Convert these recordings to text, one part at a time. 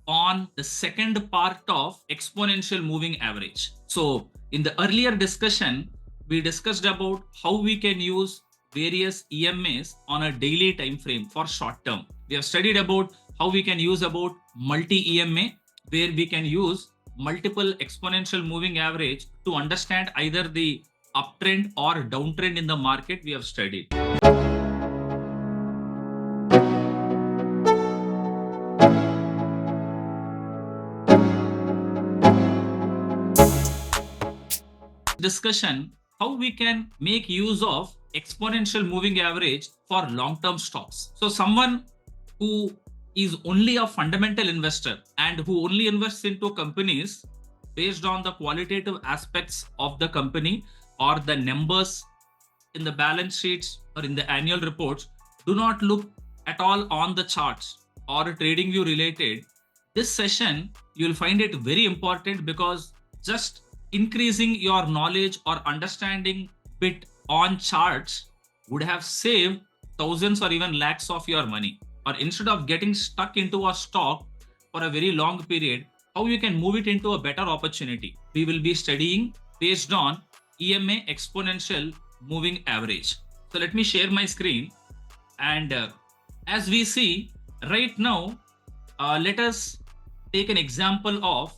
on the second part of exponential moving average. So in the earlier discussion, we discussed about how we can use various EMAs on a daily time frame for short term. We have studied about how we can use about multi EMA, where we can use multiple exponential moving average to understand either the uptrend or downtrend in the market. We have studied. Discussion how we can make use of exponential moving average for long term stocks. So someone who is only a fundamental investor and who only invests into companies based on the qualitative aspects of the company or the numbers in the balance sheets or in the annual reports, do not look at all on the charts or trading view related. This session you will find it very important, because just increasing your knowledge or understanding bit on charts would have saved thousands or even lakhs of your money. Or instead of getting stuck into a stock for a very long period, how you can move it into a better opportunity. We will be studying based on EMA exponential moving average. So let me share my screen, and as we see right now, let us take an example of,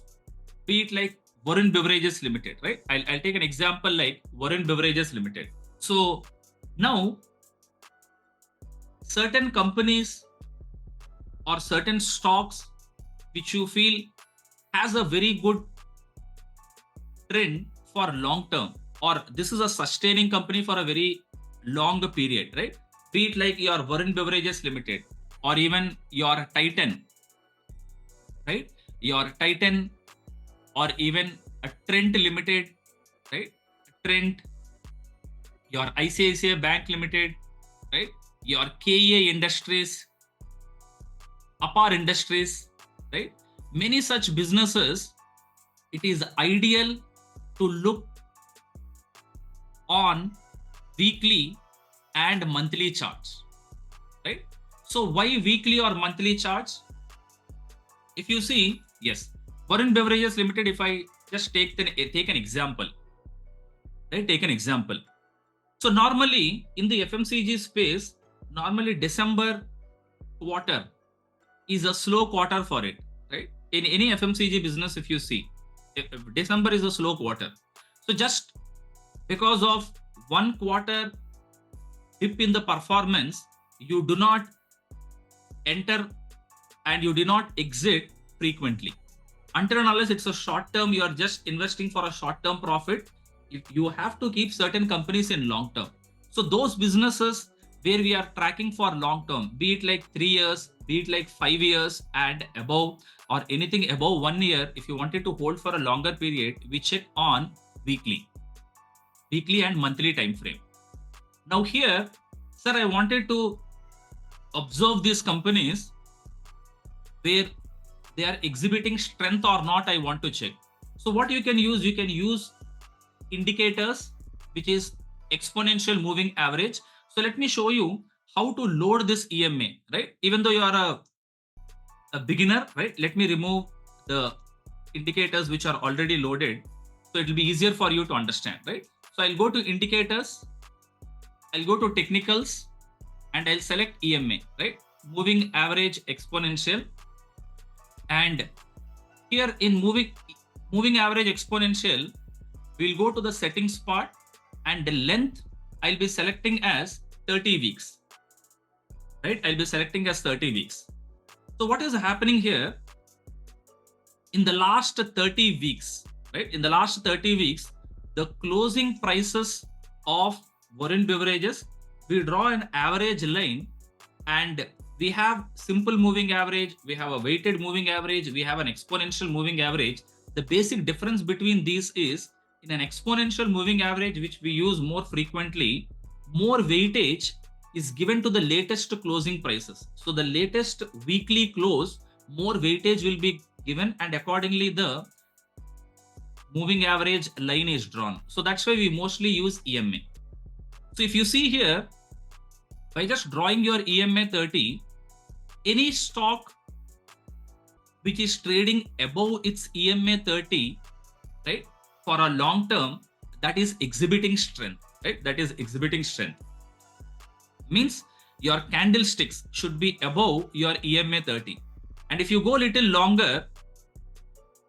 be it like Warren Beverages Limited, right? I'll take an example like Warren Beverages Limited. So now certain companies or certain stocks which you feel has a very good trend for long term, or this is a sustaining company for a very long period, right? Be it like your Warren Beverages Limited or even your Titan, right? Your Titan, or even a Trent Limited, right? Trent, your ICICI Bank Limited, right? Your KEA Industries, Apar Industries, right? Many such businesses, it is ideal to look on weekly and monthly charts, right? So why weekly or monthly charts? If you see, yes, Warren Beverages Limited, if I just take an example, right? Take an example. So normally in the FMCG space, normally December quarter is a slow quarter for it, right? In any FMCG business, if you see, December is a slow quarter. So just because of one quarter dip in the performance, you do not enter and you do not exit frequently. Until and unless it's a short term, you are just investing for a short term profit. You have to keep certain companies in long term. So those businesses where we are tracking for long term, be it like 3 years, be it like 5 years and above, or anything above 1 year, if you wanted to hold for a longer period, we check on weekly and monthly time frame. Now here, sir, I wanted to observe these companies where they are exhibiting strength or not, I want to check. So what you can use indicators, which is exponential moving average. So let me show you how to load this EMA, right? Even though you are a beginner, right? Let me remove the indicators which are already loaded, so it will be easier for you to understand, right? So I'll go to indicators, I'll go to technicals, and I'll select EMA, right? Moving average exponential. And here in moving average exponential, we'll go to the settings part, and the length I'll be selecting as 30 weeks, right? I'll be selecting as 30 weeks. So what is happening here? In the last 30 weeks, right? In the last 30 weeks, the closing prices of Warren Beverages, we draw an average line, and we have simple moving average, we have a weighted moving average, we have an exponential moving average. The basic difference between these is, in an exponential moving average, which we use more frequently, more weightage is given to the latest closing prices. So the latest weekly close, more weightage will be given, and accordingly the moving average line is drawn. So that's why we mostly use EMA. So if you see here, by just drawing your EMA 30, any stock which is trading above its EMA 30, right, for a long term, that is exhibiting strength, right? That is exhibiting strength. Means your candlesticks should be above your EMA 30. And if you go a little longer,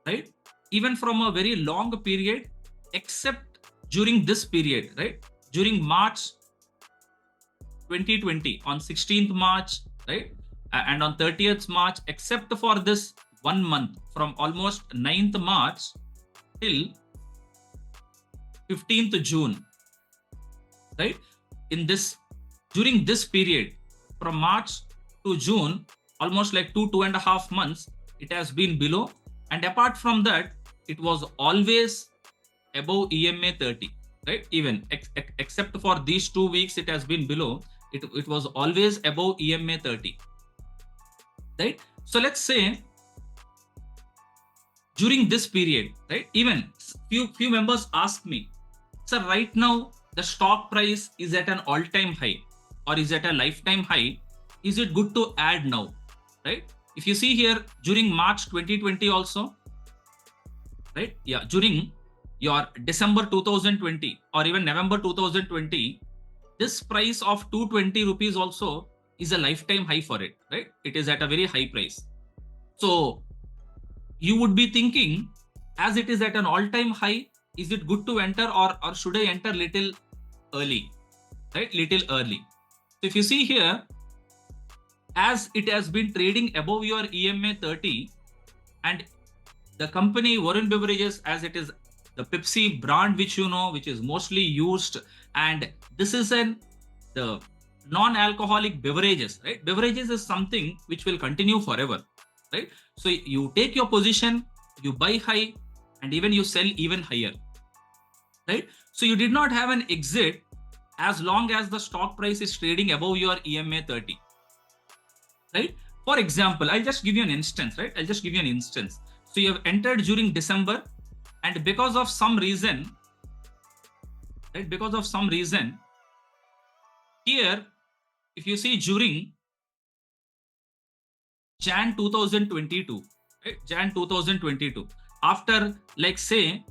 right, even from a very long period, except during this period, right, during March 2020, on 16th March, right, and on 30th March, except for this 1 month from almost 9th March till 15th June, right, in this, during this period from March to June, almost like 2.5 months, it has been below. And apart from that, it was always above EMA 30, right? Even except for these 2 weeks, it has been below. It was always above EMA 30, right? So let's say during this period, right? Even few members ask me, sir, right now the stock price is at an all-time high or is at a lifetime high. Is it good to add now, right? If you see here during March 2020 also, right? Yeah, during your December 2020 or even November 2020, this price of 220 rupees also is a lifetime high for it, right? It is at a very high price. So you would be thinking, as it is at an all-time high, is it good to enter or should I enter little early, right? Little early. So if you see here, as it has been trading above your EMA 30, and the company Warren Beverages, as it is the Pepsi brand, which you know, which is mostly used, and this is the non-alcoholic beverages, right? Beverages is something which will continue forever, right? So you take your position, you buy high, and even you sell even higher, right? So you did not have an exit as long as the stock price is trading above your EMA 30, right? For example, I'll just give you an instance, right? I'll just give you an instance. So you have entered during December, and because of some reason, right? Because of some reason, here, if you see during Jan 2022, right? Jan 2022, after like say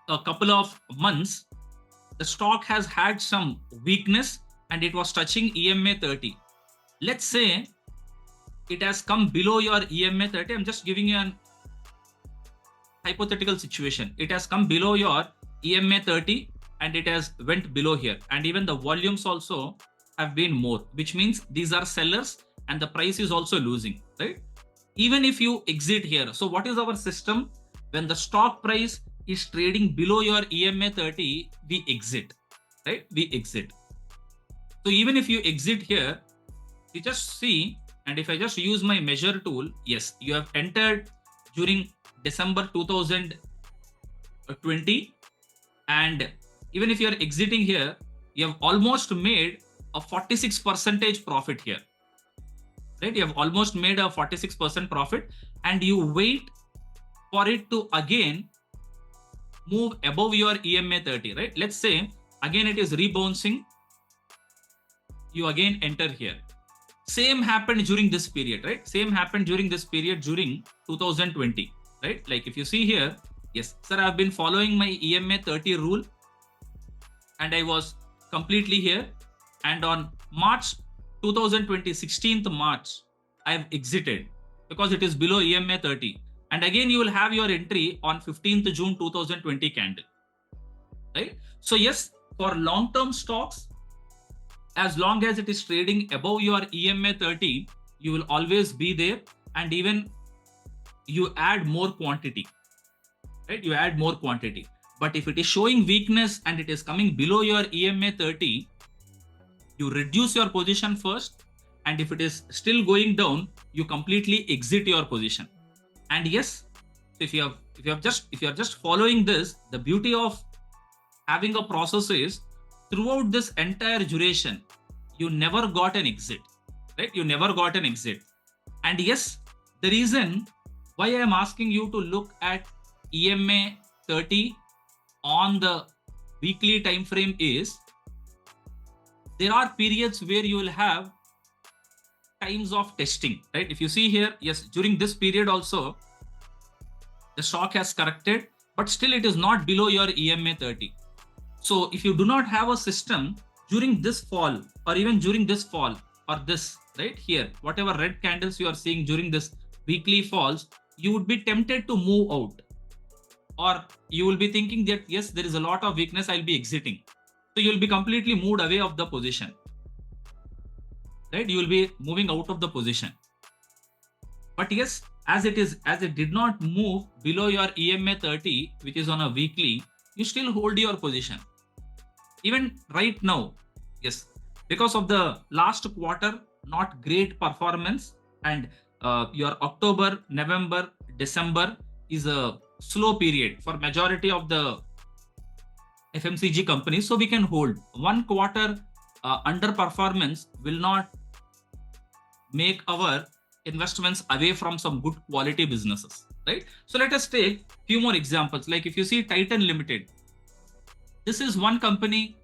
a couple of months, the stock has had some weakness and it was touching EMA 30. Let's say it has come below your EMA 30. I'm just giving you an hypothetical situation. It has come below your EMA 30 and it has went below here. And even the volumes also have been more, which means these are sellers and the price is also losing, right? Even if you exit here. So what is our system? When the stock price is trading below your EMA 30, we exit, right? We exit. So even if you exit here, you just see, and if I just use my measure tool, yes, you have entered during December 2020, and even if you are exiting here, you have almost made a 46% profit here, right? You have almost made a 46% profit, and you wait for it to again move above your EMA 30, right? Let's say again it is rebouncing, you again enter here. Same happened during this period, right? Same happened during this period during 2020, right? Like if you see here, yes, sir, I've been following my EMA 30 rule and I was completely here. And on March 2020, 16th March, I've exited because it is below EMA 30. And again, you will have your entry on 15th June 2020 candle, right? So yes, for long-term stocks, as long as it is trading above your EMA 30, you will always be there, and even you add more quantity, right? You add more quantity. But if it is showing weakness and it is coming below your EMA 30, you reduce your position first, and if it is still going down, you completely exit your position. And yes, if you are just following this, the beauty of having a process is throughout this entire duration, you never got an exit, right? You never got an exit. And yes, the reason why I am asking you to look at EMA 30 on the weekly time frame is there are periods where you will have times of testing, right? If you see here, yes, during this period also, the stock has corrected, but still it is not below your EMA 30. So if you do not have a system during this fall, or even during this fall, or this right here, whatever red candles you are seeing during this weekly falls, you would be tempted to move out, or you will be thinking that yes, there is a lot of weakness, I'll be exiting. So you will be completely moved away of the position, right? You will be moving out of the position. But yes, as it did not move below your EMA 30, which is on a weekly, you still hold your position. Even right now, yes, because of the last quarter, not great performance, and your October, November, December is a slow period for majority of the FMCG companies. So we can hold one quarter underperformance will not make our investments away from some good quality businesses, right? So let us take few more examples. Like if you see Titan Limited, this is one company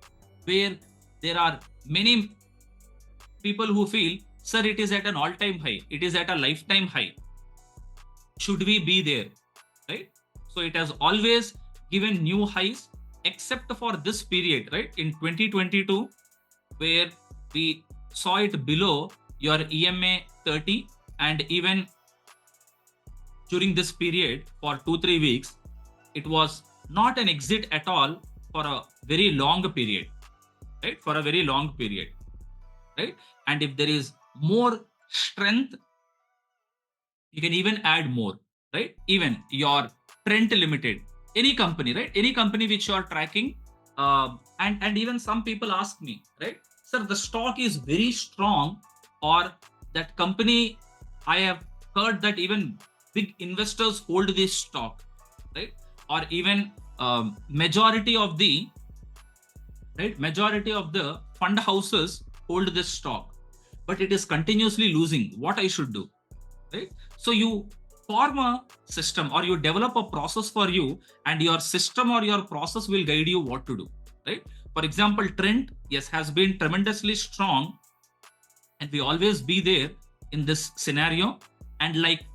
where there are many people who feel, sir, it is at an all-time high, it is at a lifetime high. Should we be there, right? So it has always given new highs, except for this period, right? In 2022, where we saw it below your EMA 30, and even during this period for 2-3 weeks, it was not an exit at all for a very long period, right? For a very long period, right? And if there is more strength, you can even add more, right? Even your Trent Limited, any company, right? Any company which you are tracking, and even some people ask me, right, sir, the stock is very strong, or that company, I have heard that even big investors hold this stock, right? Or even majority of the fund houses hold this stock, but it is continuously losing. What I should do, right? So you form a system, or you develop a process for you, and your system or your process will guide you what to do, right? For example, Trent, yes, has been tremendously strong, and we always be there in this scenario. And like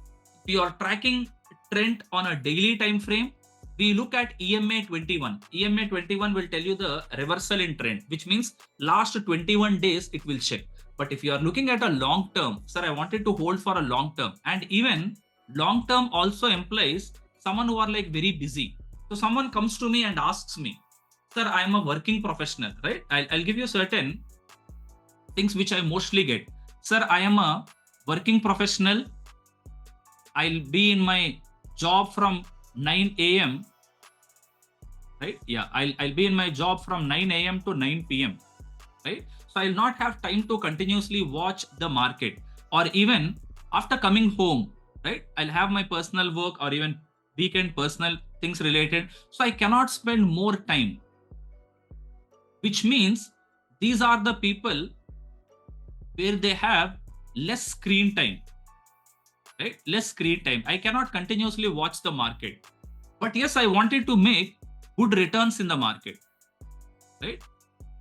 if you are tracking Trent on a daily time frame, we look at EMA 21. EMA 21 will tell you the reversal in trend, which means last 21 days it will check. But if you are looking at a long term, sir, I wanted to hold for a long term. And even long term also implies someone who are like very busy. So someone comes to me and asks me, sir, I am a working professional, right? I'll give you certain things which I mostly get. Sir, I am a working professional. I'll be in my job from 9 a.m. right? Yeah, I'll be in my job from 9 a.m. to 9 p.m. right? So I'll not have time to continuously watch the market, or even after coming home, right? I'll have my personal work, or even weekend personal things related. So I cannot spend more time, which means these are the people where they have less screen time, right? Less screen time. I cannot continuously watch the market. But yes, I wanted to make good returns in the market, right?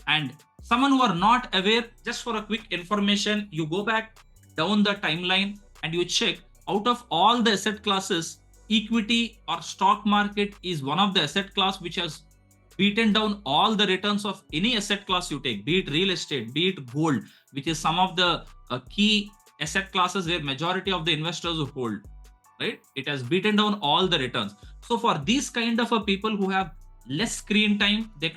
And someone who are not aware, just for a quick information, you go back down the timeline and you check, out of all the asset classes, equity or stock market is one of the asset class which has beaten down all the returns of any asset class you take, be it real estate, be it gold, which is some of the key asset classes where majority of the investors hold, right? It has beaten down all the returns. So for these kind of people who have less screen time, they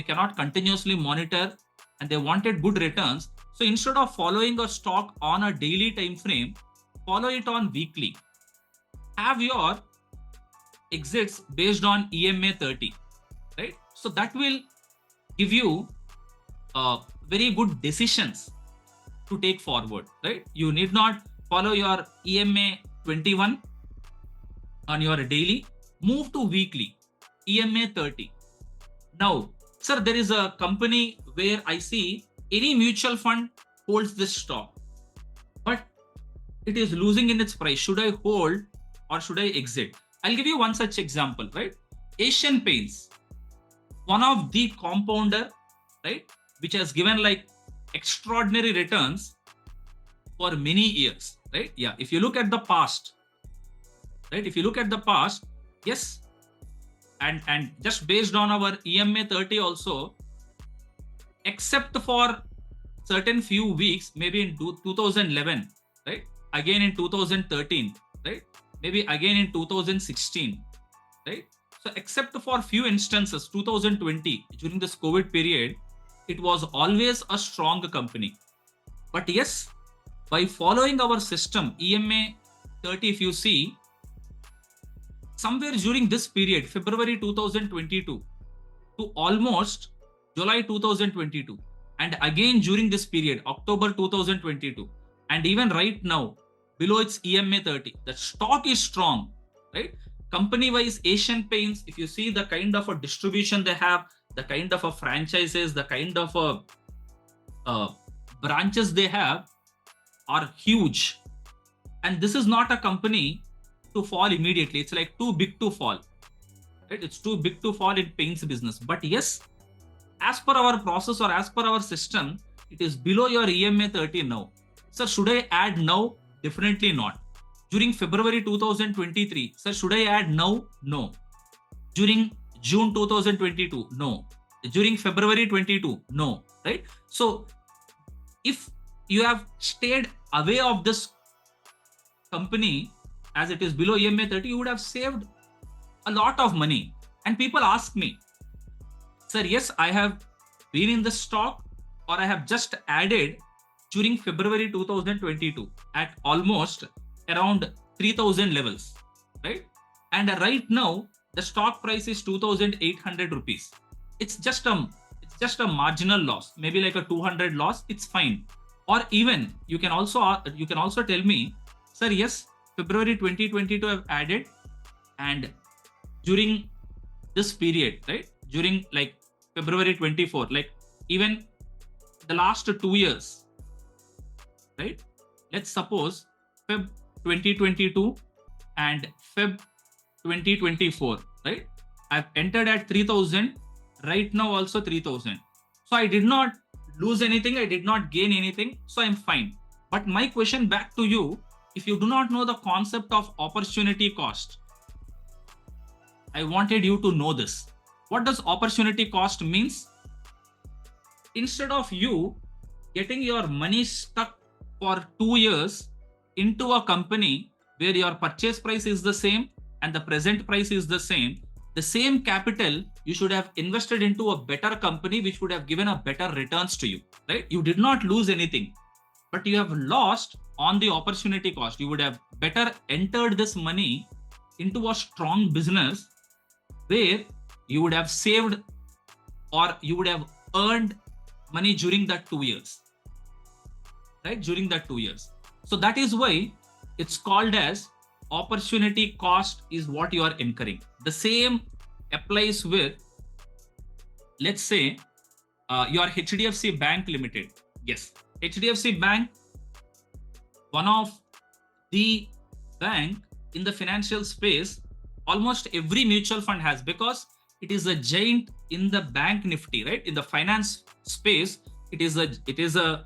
cannot continuously monitor, and they wanted good returns. So instead of following a stock on a daily time frame, follow it on weekly. Have your exits based on EMA 30, right? So that will give you very good decisions to take forward, right? You need not follow your EMA 21 on your daily, move to weekly, EMA 30. Now, sir, there is a company where I see any mutual fund holds this stock, but it is losing in its price. Should I hold or should I exit? I'll give you one such example, right? Asian Paints, one of the compounder, right, which has given like extraordinary returns, for many years, right? Yeah, if you look at the past, right? If you look at the past, yes, and just based on our EMA 30 also, except for certain few weeks, maybe in 2011, right? Again in 2013, right? Maybe again in 2016, right? So except for few instances, 2020 during this COVID period, it was always a strong company. But yes, by following our system, EMA 30, if you see, somewhere during this period, February 2022 to almost July 2022, and again during this period, October 2022, and even right now, below its EMA 30, the stock is strong, right? Company wise, Asian Paints, if you see the kind of a distribution they have, the kind of a franchises, the kind of a branches they have are huge. And this is not a company to fall immediately. It's like too big to fall. Right? It's too big to fall in paints business. But yes, as per our process or as per our system, it is below your EMA 30 now. Sir, should I add now? Definitely not. During February 2023, sir, should I add now? No. During June 2022, no. During February 22, no. Right? So, if you have stayed away of this company as it is below EMA 30, you would have saved a lot of money. And people ask me, sir, yes, I have been in the stock or I have just added during February 2022 at almost around 3000 levels, right? And right now the stock price is 2800 rupees. It's just a marginal loss, maybe like a 200 loss. It's fine. Or even you can also tell me, sir, yes, February 2022 I've added, and during this period, right? During like February 24, like even the last 2 years, right? Let's suppose Feb 2022 and Feb 2024, right? I've entered at 3000, right now also 3000. So I did not lose anything, I did not gain anything, so I'm fine. But my question back to you, if you do not know the concept of opportunity cost, I wanted you to know this. What does opportunity cost means? Instead of you getting your money stuck for 2 years into a company where your purchase price is the same and the present price is the same capital you should have invested into a better company which would have given a better returns to you, right? You did not lose anything, but you have lost on the opportunity cost. You would have better entered this money into a strong business where you would have saved or you would have earned money during that 2 years, right? During that 2 years. So that is why it's called as opportunity cost is what you are incurring. The same applies with, let's say, your HDFC Bank Limited. Yes, HDFC Bank, one of the bank in the financial space, almost every mutual fund has, because it is a giant in the bank nifty, right? In the finance space, it is a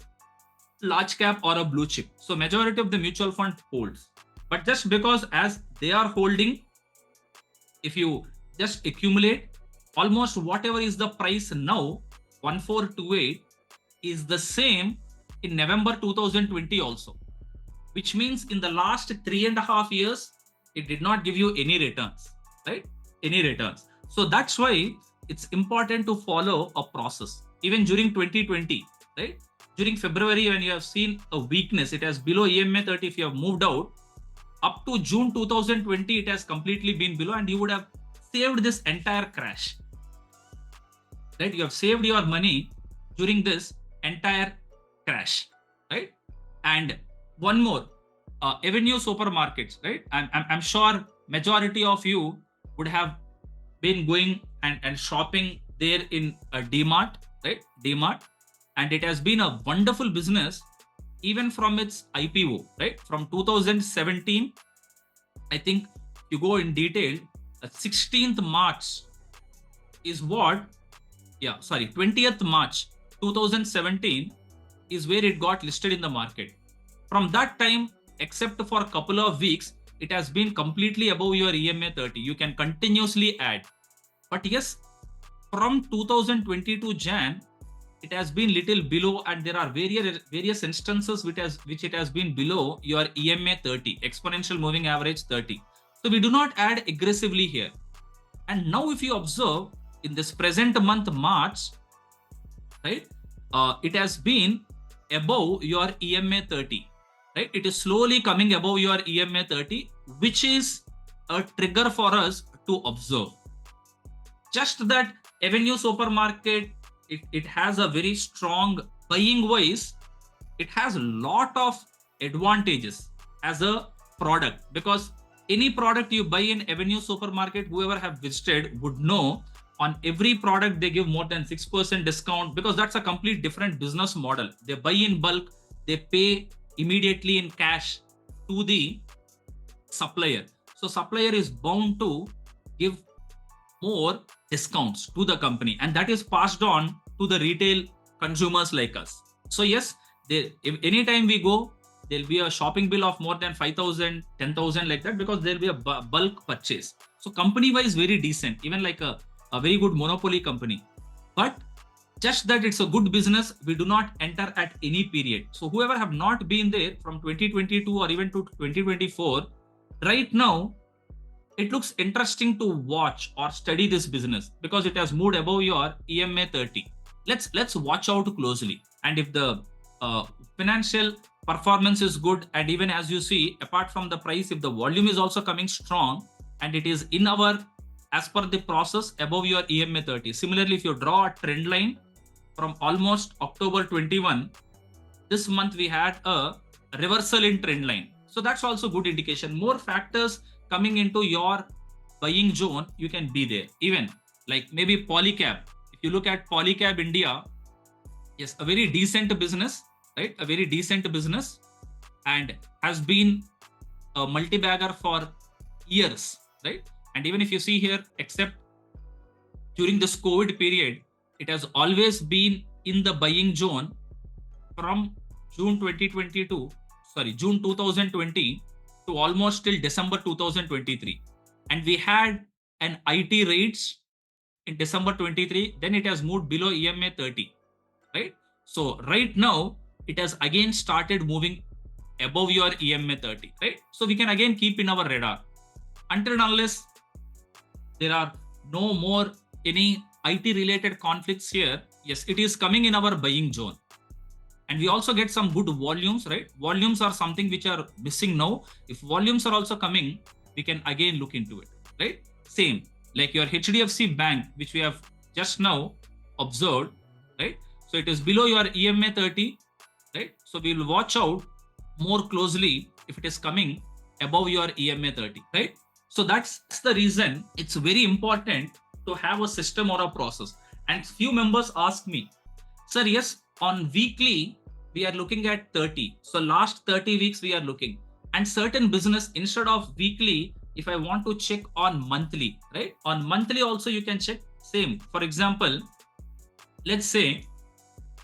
large cap or a blue chip. So majority of the mutual fund holds. But just because as they are holding, if you just accumulate, almost whatever is the price now, 1428, is the same in November 2020 also. Which means in the last 3.5 years, it did not give you any returns, right? Any returns. So that's why it's important to follow a process. Even during 2020, right? During February, when you have seen a weakness, it has below EMA 30. If you have moved out, up to June 2020, it has completely been below, and you would have saved this entire crash, right? You have saved your money during this entire crash, right? And one more, Avenue Supermarkets, right? I'm sure majority of you would have been going and shopping there in a DMart, right? DMart, and it has been a wonderful business even from its IPO, right? From 2017, I think you go in detail, 16th March is what, 20th March 2017 is where it got listed in the market. From that time, except for a couple of weeks, it has been completely above your EMA 30. You can continuously add. But yes, from 2022 Jan, it has been little below, and there are various instances which it has been below your EMA 30, exponential moving average 30. So we do not add aggressively here. And now if you observe in this present month March, right, it has been above your EMA 30, right? It is slowly coming above your EMA 30, which is a trigger for us to observe. Just that Avenue Supermarket, it has a very strong buying wise. It has a lot of advantages as a product, because any product you buy in Avenue Supermarket, whoever have visited would know, on every product they give more than 6% discount, because that's a complete different business model. They buy in bulk, they pay immediately in cash to the supplier. So supplier is bound to give more discounts to the company, and that is passed on to the retail consumers like us. So yes, if anytime we go, there'll be a shopping bill of more than 5,000, 10,000 like that, because there'll be a bulk purchase. So company wise, very decent, even like a very good monopoly company. But just that it's a good business, we do not enter at any period. So whoever have not been there from 2022 or even to 2024, right now, it looks interesting to watch or study this business, because it has moved above your EMA 30. Let's watch out closely. And if the financial performance is good, and even as you see, apart from the price, if the volume is also coming strong and it is in our, as per the process, above your EMA 30. Similarly, if you draw a trend line from almost October 21, this month we had a reversal in trend line. So that's also good indication. More factors coming into your buying zone, you can be there. Even like maybe Polycab. If you look at Polycab India, yes, a very decent business, right? A very decent business, and has been a multi-bagger for years, right? And even if you see here, except during this COVID period, it has always been in the buying zone from June 2020 to almost till December 2023. And we had an IT rates in December 23, then it has moved below EMA 30, right? So right now, it has again started moving above your EMA 30, right? So we can again keep in our radar. Until and unless there are no more any IT related conflicts here, yes, it is coming in our buying zone. And we also get some good volumes, right? Volumes are something which are missing now. If volumes are also coming, we can again look into it, right? Same like your HDFC Bank, which we have just now observed, right? So it is below your EMA 30, right? So we will watch out more closely if it is coming above your EMA 30, right? So that's the reason it's very important to have a system or a process. And few members ask me, sir, yes, on weekly, we are looking at 30. So last 30 weeks, we are looking. And certain business, instead of weekly, if I want to check on monthly, right? On monthly also, you can check same. For example, let's say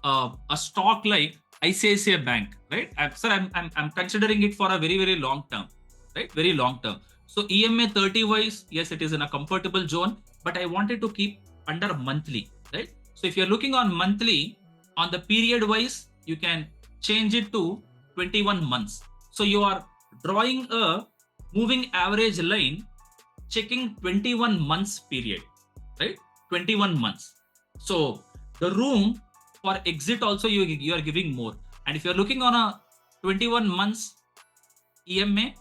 a stock like ICICI Bank, right? I'm considering it for a very, very long term, right? Very long term. So EMA 30 wise, yes, it is in a comfortable zone, but I wanted to keep under monthly, right? So if you're looking on monthly, on the period wise, you can change it to 21 months. So you are drawing a moving average line, checking 21 months period, right? 21 months. So the room for exit also you are giving more. And if you're looking on a 21 months EMA,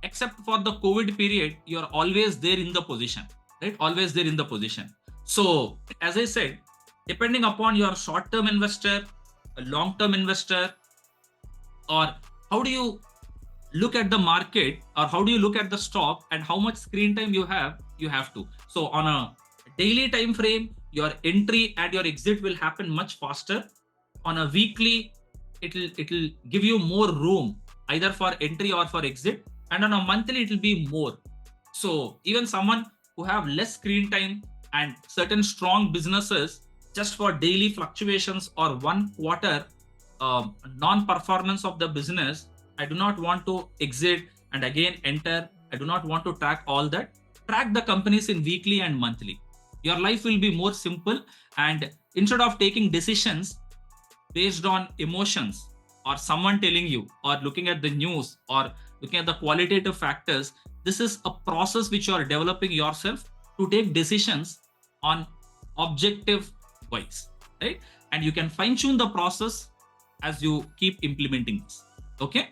except for the COVID period, you're always there in the position, right? Always there in the position. So as I said, depending upon your short-term investor, a long-term investor, or how do you look at the market, or how do you look at the stock, and how much screen time you have to. So on a daily time frame, your entry and your exit will happen much faster. On a weekly, it'll give you more room either for entry or for exit, and on a monthly it will be more. So even someone who have less screen time and certain strong businesses, just for daily fluctuations or one quarter, non-performance of the business, I do not want to exit and again enter. I do not want to track all that. Track the companies in weekly and monthly. Your life will be more simple, and instead of taking decisions based on emotions or someone telling you or looking at the news or looking at the qualitative factors, this is a process which you are developing yourself to take decisions on objective wise, right? And you can fine tune the process as you keep implementing this. Okay.